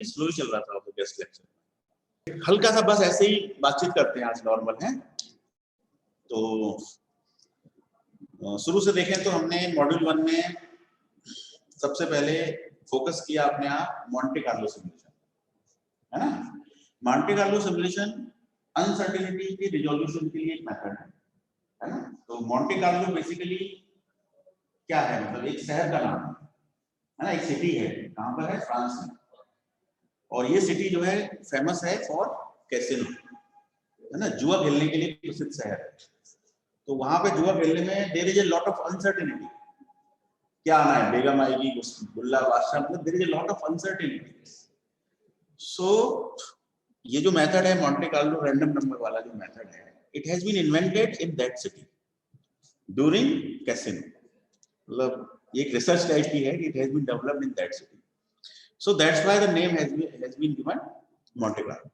Slow चल रहा था गेस्ट लेक्चर, हल्का सा बस ऐसे ही बातचीत करते हैं आज, नॉर्मल है। तो शुरू से देखें तो हमने मॉड्यूल 1 में सबसे पहले फोकस किया अपने आप मॉन्टे कार्लो सिमुलेशन, है ना। मॉन्टे कार्लो सिमुलेशन अनसर्टेनिटी की रिजोल्यूशन के लिए एक मेथड है ना। तो मॉन्टे कार्लो बेसिकली क्या है, मतलब एक शहर का नाम है ना, एक सिटी है, कहां पर है, फ्रांस में। और ये सिटी जो है फेमस है फॉर कैसीनो, है ना, जुआ खेलने के लिए प्रसिद्ध शहर है। तो वहां पे जुआ खेलने में there is a lot of uncertainty, क्या आना है, बेगम आएगी, गुल्ला बादशाह, मतलब there is a lot of uncertainty. So ये जो मेथड है मॉन्टे कार्लो रैंडम नंबर वाला जो मेथड है, it has been invented in that city during casino, मतलब एक रिसर्च टाइप की है, it has been developed in that city, so that's why the name has been given Monte Carlo.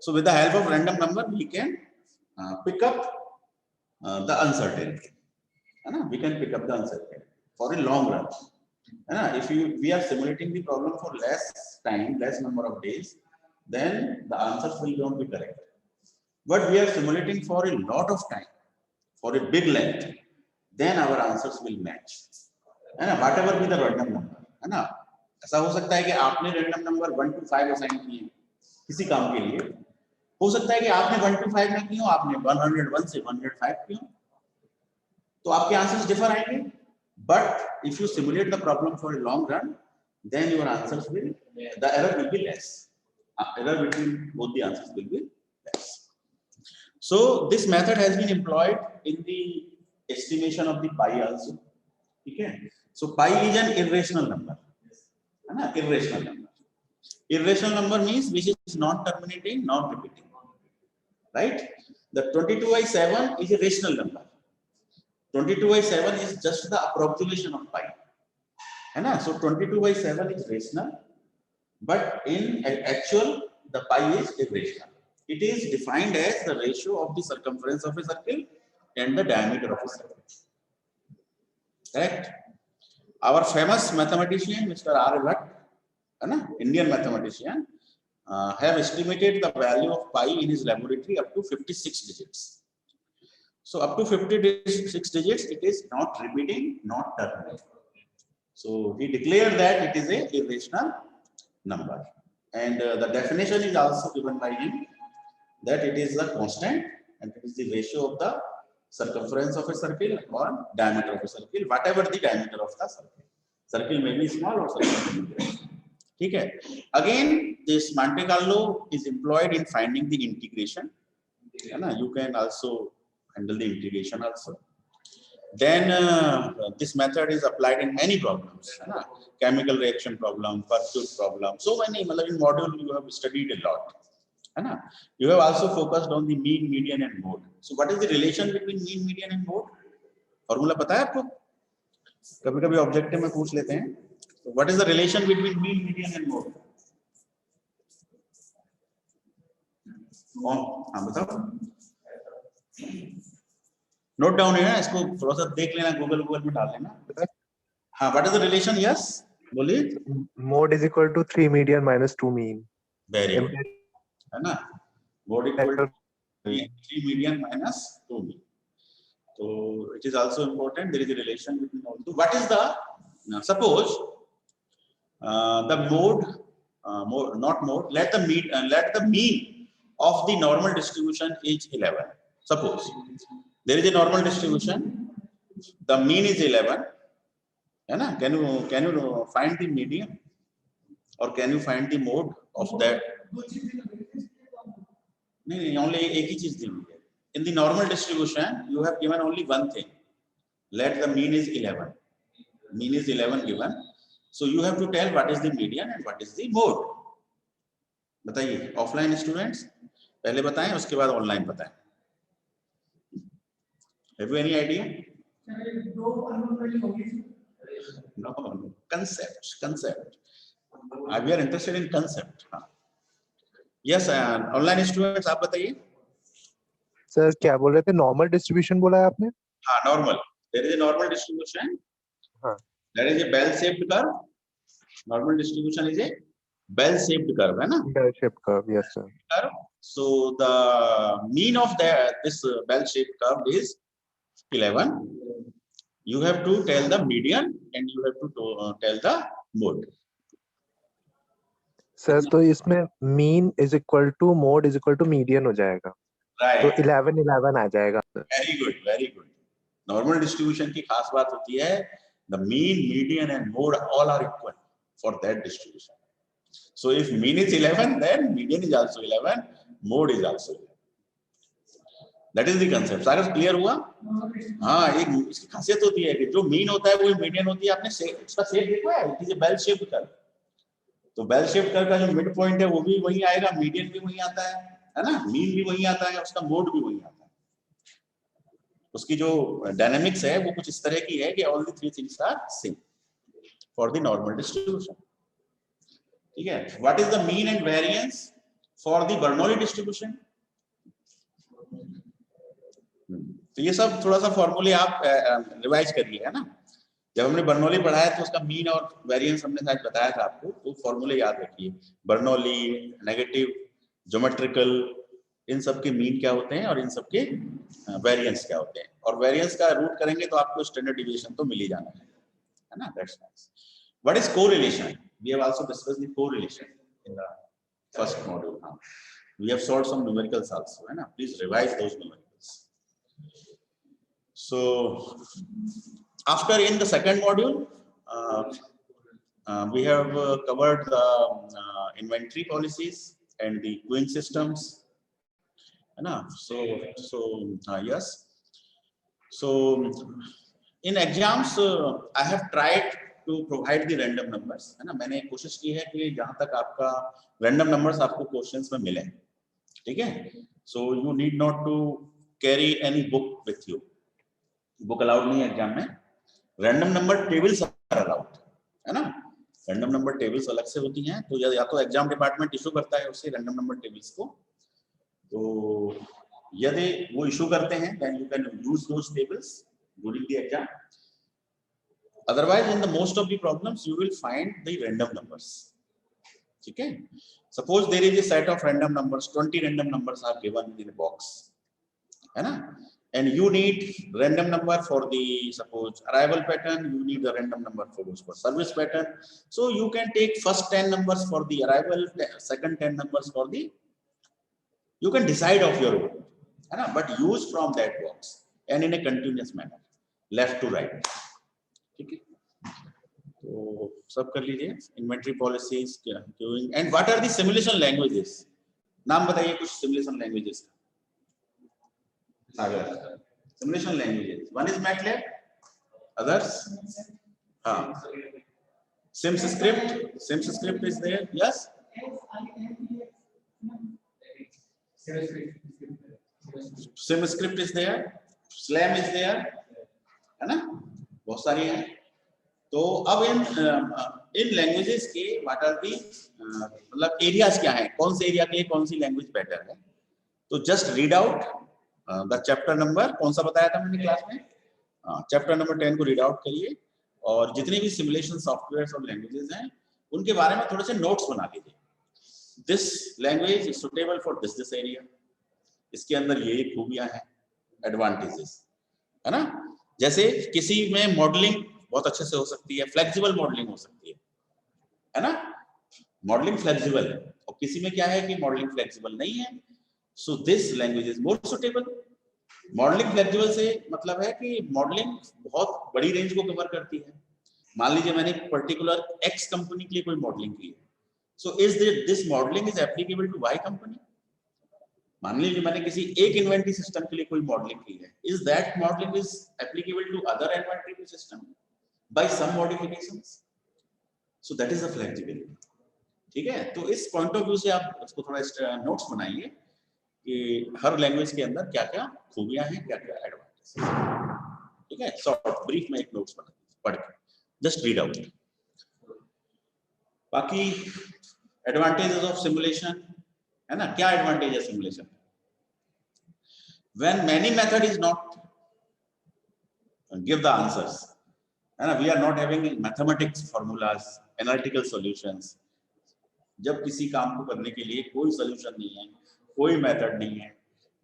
So with the help of random number we can pick up the uncertainty, है ना, we can pick up the uncertainty for a long run, है ना. If we are simulating the problem for less time, less number of days, then the answers will not be correct. But we are simulating for a lot of time, for a big length, then our answers will match, है ना, whatever be the random number, है ना. ऐसा हो सकता है कि आपने रैंडम नंबर 1 to 5 असाइन किए किसी काम के लिए, हो सकता है कि आपने 1 to 5 नहीं किए हो, आपने 101 से 105 किए हो, तो आपके आंसर्स डिफर आएंगे. But if you simulate the problem for a long run, then your answers will, the error will be less, error between both the answers will be less. So this method has been employed in the estimation of the pi also, ठीक है. So pi is an irrational number, है ना, irrational number. Irrational number means which is non terminating, non repeating, right? The 22/7 is a rational number. 22/7 is just the approximation of pi, है ना. So 22/7 is rational, but in actual the pi is irrational. It is defined as the ratio of the circumference of a circle and the diameter of a circle, correct? Our famous mathematician Mr. Aryabhat, है ना, Indian mathematician, have estimated the value of pi in his laboratory up to 56 digits. So up to 56 digits, it is not repeating, not terminating. So he declared that it is a irrational number, and the definition is also given by him, that it is a constant and it is the ratio of the circumference of a circle or diameter of a circle, whatever the diameter of the circle. Circle may be small or circle may be big. ठीक है. Again, this Monte Carlo is employed in finding the integration, है ना. You can also handle the integration also. Then this method is applied in many problems, है ना. Chemical reaction problem, pursuit problem, so many. मतलब in module you have studied a lot, है ना. You have also focused on the mean, median and mode. So what is the relation between mean, median and mode? Formula पता है आपको? कभी-कभी objective में पूछ लेते हैं. So what is the relation between mean, median and mode? हाँ बताओ. नोट डाउन है, इसको थोड़ा सा देख लेना, गूगल में डाल लेना. हाँ, what is the relation? Yes, बोलिए. Mode is equal to 3 median minus 2 mean. Very good, है ना. Mode equal to 3 median minus 2 mean. So it is also important. There is a relation between all two. What is the suppose the mode, not mode. Let the mean of the normal distribution is 11. Suppose there is a normal distribution. The mean is 11. है ना. Can you find the median, or can you find the mode of that? नहीं, only एक ही चीज दी हुई है. In the normal distribution, you have given only one thing. Let the mean is 11. Mean is 11 given. So you have to tell what is the median and what is the mode. बताइए, offline students पहले बताएं, उसके बाद online बताएं. Have you any idea? No, concept. We are interested in concept. Yes, online students आप बताइए. Sir क्या बोल रहे थे? नॉर्मल डिस्ट्रीब्यूशन बोला है आपने? हाँ, normal. There is a normal distribution. हाँ. That is a bell-shaped curve. Normal distribution is a bell shaped curve है ना, Bell shaped curve, yes sir. curve. So the mean of this bell shaped curve is 11. You have to tell the median and you have to tell the mode. Sir तो इसमें mean is equal to mode is equal to median हो जाएगा, तो Right. 11 आ जाएगा sir. Very good, very good. Normal distribution की खास बात होती है the mean, median and mode all are equal for that distribution. So if mean is 11, then median is also 11, mode is also 11. That is the concept. सारा clear हुआ? हाँ, एक इसकी खासियत होती है कि जो मीन होता है वो मीडियन होती है. आपने इसका शेप देखा है? It is a bell shaped curve. तो बेल शेप्ड कर्व का जो मिड पॉइंट है वो भी वही आएगा, मीडियन भी वही आता है ना, मीन भी वही आता है, उसका मोड भी वही आता है. उसकी जो डायनामिक्स है वो कुछ इस तरह की है कि all the three things are same for the normal distribution. ठीक है. What is the mean and variance for the Bernoulli distribution? तो ये सब थोड़ा सा फॉर्मूले आप रिवाइज करिए, है ना. जब हमने बर्नौली पढ़ा है तो उसका मीन और वेरिएंस हमने शायद बताया था आपको, तो फॉर्मूले याद रखिए. बर्नौली, नेगेटिव, ज्योमेट्रिकल, इन सब के मीन क्या होते हैं और इन सब के वेरिएंस क्या होते हैं. और वेरिएंस का रूट करेंगे तो आपको स्टैंडर्ड डिविएशन तो मिल ही जाना है ना. That's nice. What is correlation? We have also discussed the correlation in the first module. We have solved some numericals also, है ना. Please revise those numericals. So after in the second module we have covered the inventory policies and the queuing systems, है ना. So yes, so in exams I have tried to provide the random numbers, है ना. मैंने कोशिश की है कि जहां तक आपका random numbers आपको questions में मिले. ठीक है. So you need not to carry any book with you. Book allowed नहीं है एग्जाम में. Random number tables are allowed, है ना. रैंडम नंबर टेबल्स अलग से होती हैं, तो या तो एग्जाम डिपार्टमेंट इशू करता है उससे रैंडम नंबर टेबल्स को. तो यदि वो इशू करते हैं then you can use those tables during the exam. Otherwise in the most of the problems you will find the random numbers. ठीक है. Suppose there is a set of random numbers, 20 random numbers are given in a box, है ना. And you need random number for the suppose arrival pattern, you need the random number for service pattern. So you can take first 10 numbers for the arrival, second 10 numbers for the, you can decide of your own, है ना, but use from that box and in a continuous manner left to right. ठीक है. तो सब कर लीजिए. Inventory policies, queuing and what are the simulation languages. नाम बताइए कुछ सिमुलेशन लैंग्वेजेस का. Simulation languages. One is MATLAB, others SimScript. SimScript is there. Yes. SimScript is there. Slam is there. है ना. बहुत सारी हैं. तो अब इन लैंग्वेजेस के व्हाट आर दी मतलब एरियाज क्या है, कौन से एरिया के लिए कौन सी लैंग्वेज बेटर है. तो just read out the chapter number. कौन सा बताया था मैंने क्लास में? चैप्टर नंबर 10 को रीड आउट करिए और जितने भी सिमुलेशन सॉफ्टवेयर्स और लैंग्वेजेस हैं उनके बारे में थोड़े से नोट्स बना लीजिए. This language is suitable for this area. इसके अंदर ये खूबियां हैं, एडवांटेजेस, है ना. जैसे किसी में मॉडलिंग बहुत अच्छे से हो सकती है, फ्लेक्सिबल मॉडलिंग हो सकती है ना. मॉडलिंग फ्लेक्सिबल है और किसी में क्या है कि मॉडलिंग फ्लेक्सिबल नहीं है. So this language is more suitable. Modelling flexible से मतलब है कि मॉडलिंग बहुत बड़ी रेंज को कवर करती है. मान लीजिए मैंने पर्टिकुलर एक्स कंपनी के लिए कोई मॉडलिंग की है, so is this modelling is applicable to Y company. मान लीजिए मैंने किसी एक इन्वेंटरी सिस्टम के लिए कोई मॉडलिंग की है, is that modelling is applicable to other inventory system by some modifications. So that is the flexibility. ठीक है. तो इस पॉइंट ऑफ व्यू से आप इसको थोड़ा नोट्स बनाइए कि हर लैंग्वेज के अंदर क्या क्या खूबियां हैं, क्या क्या एडवांटेज. ठीक है. शॉर्ट ब्रीफ में एक नोट्स बना पढ़ के जस्ट रीड आउट. बाकी एडवांटेजेस ऑफ सिमुलेशन, है ना. क्या एडवांटेज है simulation? When many method is not give the answers, है ना. We are not having mathematics formulas, analytical solutions. जब किसी काम को करने के लिए कोई सोल्यूशन नहीं है, कोई मेथड नहीं है,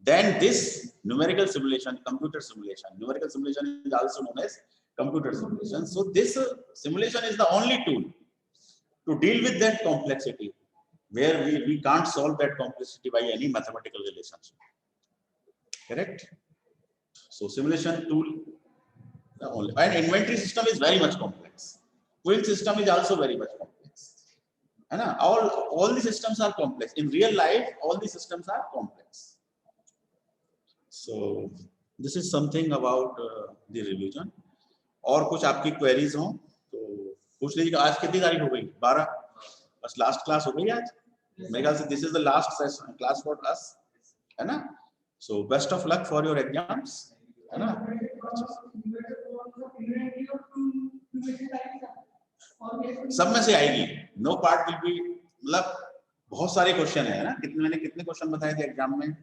then this numerical simulation, computer simulation, numerical simulation is also known as computer simulation. So this simulation is the only tool to deal with that complexity, where we can't solve that complexity by any mathematical relationship. Correct? So simulation tool only. And inventory system is very much complex. Queen system is also very much complex. And all the systems are complex. In real life, all the systems are complex. So this is something about the revision. और कुछ आपकी queries हो तो पूछ लीजिएगा. आज कितनी तारीख हो गई? 12. बस लास्ट क्लास हो गई आज. मेरे ख्याल से this is the last session class for us, है ना? So best of luck for your exams, है ना? सब में से आएगी. No part will be, मतलब बहुत सारे क्वेश्चन है ना? कितने क्वेश्चन बताए थे एग्जाम में?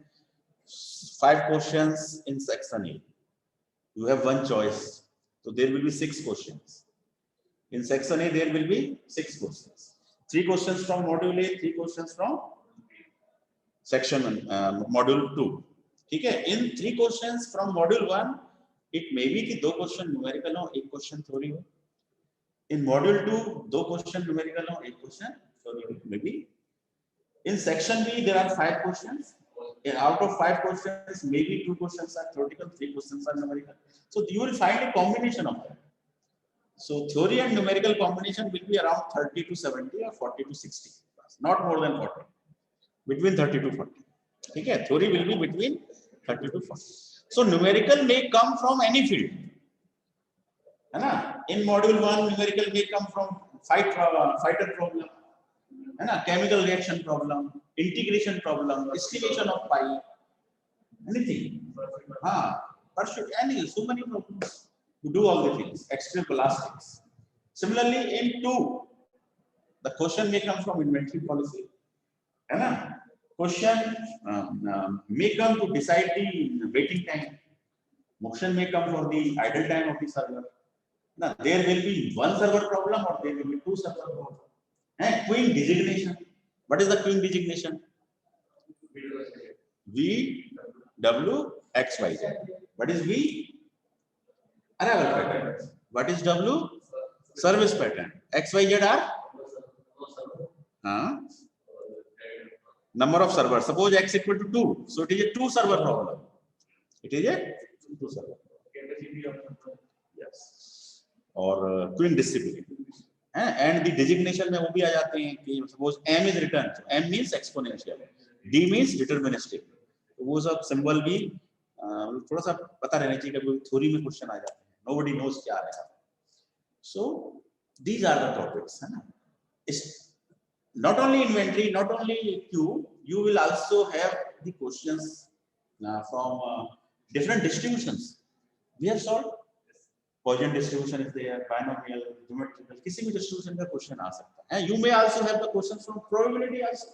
5 questions in section A. You have one choice, so there will be 6 questions. In section A, there will be 6 questions. 3 questions from module A, 3 questions from section module 2. ठीक है? In 3 questions from module 1, it may be कि 2 question numerical हो, 1 question theory हो. In module 2, 2 question numerical हो, 1 question theory maybe. In section B, there are 5 questions. Out of 5 questions, maybe 2 questions are theoretical, 3 questions are numerical. So you will find a combination of that. So theory and numerical combination will be around 30 to 70 or 40 to 60, not more than 40. Between 30 to 40. Okay, theory will be between 30 to 40. So numerical may come from any field. In module 1, numerical may come from fighter problem, chemical reaction problem, integration problem, estimation of pi, anything. So many problems. You do all the things, extreme elastics. Similarly, in 2, the question may come from inventory policy. Question may come to decide the waiting time. Motion may come for the idle time of the server. There will be 1 server problem or there will be 2 server problem. Queen designation. What is the queen designation? V, W, X, Y, Z. What is V? Arrival pattern. What is W? Service pattern. X, Y, Z are number of servers. Suppose X equal to 2. So it is a 2 server problem. It is a 2 server. Yes. Or queen discipline. And the designation में वो भी आ जाते हैं कि suppose M is written. So M means exponential. D means deterministic. तो वो सब symbol भी थोड़ा सा पता रहना चाहिए कि थ्योरी में क्वेश्चन आ जाते हैं. Nobody knows क्या आ रहा है. So these are the topics, है ना? Not only inventory, not only Q, you will also have the questions from different distributions. We have solved. Poisson distribution is there, binomial, geometrical, किसी भी distribution का question आ सकता है. You may also have the questions from probability also.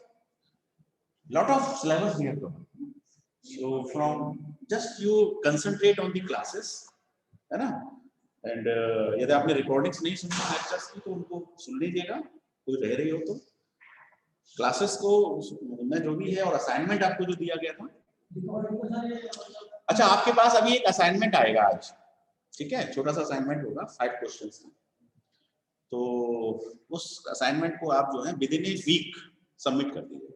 Lot of syllabus we have covered. So from just you concentrate on the classes, है ना? And यदि आपने recordings नहीं सुनी lectures की तो उनको सुन लीजिएगा. कोई रह रही हो तो classes को में जो भी है और assignment आपको जो दिया गया था. अच्छा, आपके पास अभी एक assignment आएगा आज. ठीक है, छोटा सा असाइनमेंट होगा 5 क्वेश्चंस का. तो उस असाइनमेंट को आप जो है within a week submit कर दीजिए.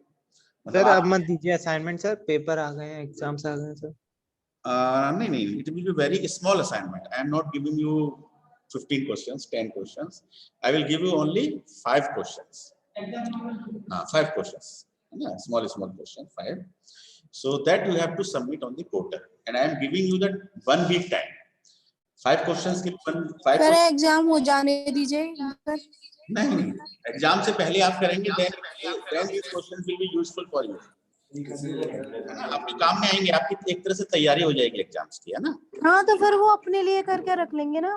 सर अब मत दीजिए असाइनमेंट सर, पेपर आ गए हैं, एग्जाम्स आ गए हैं सर. नहीं, it will be very small assignment. I am not giving you 15 questions, 10 questions. I will give you only 5 questions. 5 questions, small question 5. So that you have to submit on the portal, and I am giving you that 1 week time. 5 questions के 5. Sir exam हो जाने दीजिए. नहीं, exam से पहले आप करेंगे, then these questions will be useful for you. आपके काम में आएंगे, आपकी एक तरह से तैयारी हो जाएगी एग्जाम्स की, है ना? हाँ, तो फिर वो अपने लिए करके रख लेंगे ना.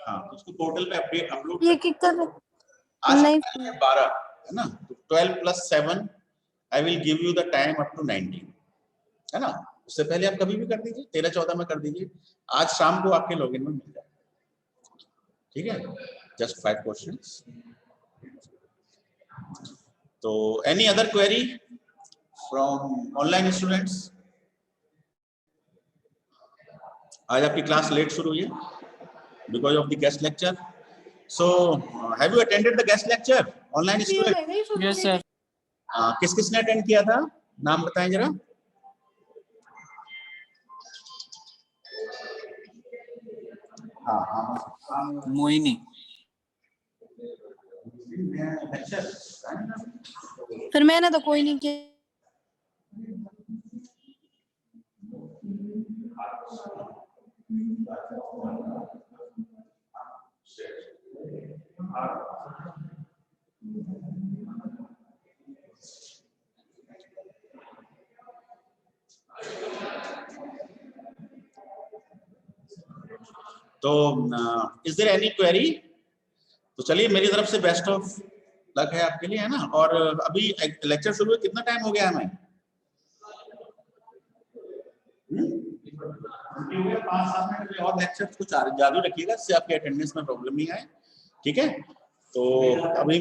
हाँ, उसको पोर्टल पे अपलोड ये किक कर आज नहीं 12 है ना? तो 12 + 7 I will give you the time up to 19, है ना? उससे पहले आप कभी भी कर दीजिए, 13-14 में कर दीजिए. आज शाम को आपके लॉगिन में मिल जाए. ठीक है, जस्ट 5 क्वेश्चंस. तो any other query from online students? आज आपकी क्लास लेट शुरू हुई है because of the guest lecture. So have you attended the guest lecture online student? Yes sir. किस किसने अटेंड किया था? नाम बताएं जरा. हाँ. मोहिनी. फिर मैंने तो कोई नहीं किया. तो इज देयर एनी क्वेरी? तो चलिए मेरी तरफ से बेस्ट ऑफ लक है आपके लिए, है ना. और अभी लेक्चर शुरू हुए कितना टाइम हो गया हमें? 5-7 मिनट और लेक्चर को जारी रखिएगा, इससे आपके अटेंडेंस में प्रॉब्लम नहीं आए. ठीक है. तो अभी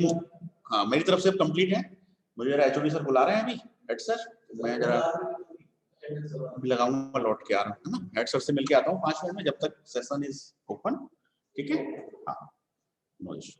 हाँ मेरी तरफ से कंप्लीट है. मुझे जरा एचओडी सर बुला रहे हैं अभी. हेड सर मैं जरा अभी लगाऊंगा, लौट के आ रहा हूँ, है ना. हेड सर से मिलके आता हूँ 5 मिनट में, जब तक सेशन इज ओपन. ठीक है. हाँ नो इशू.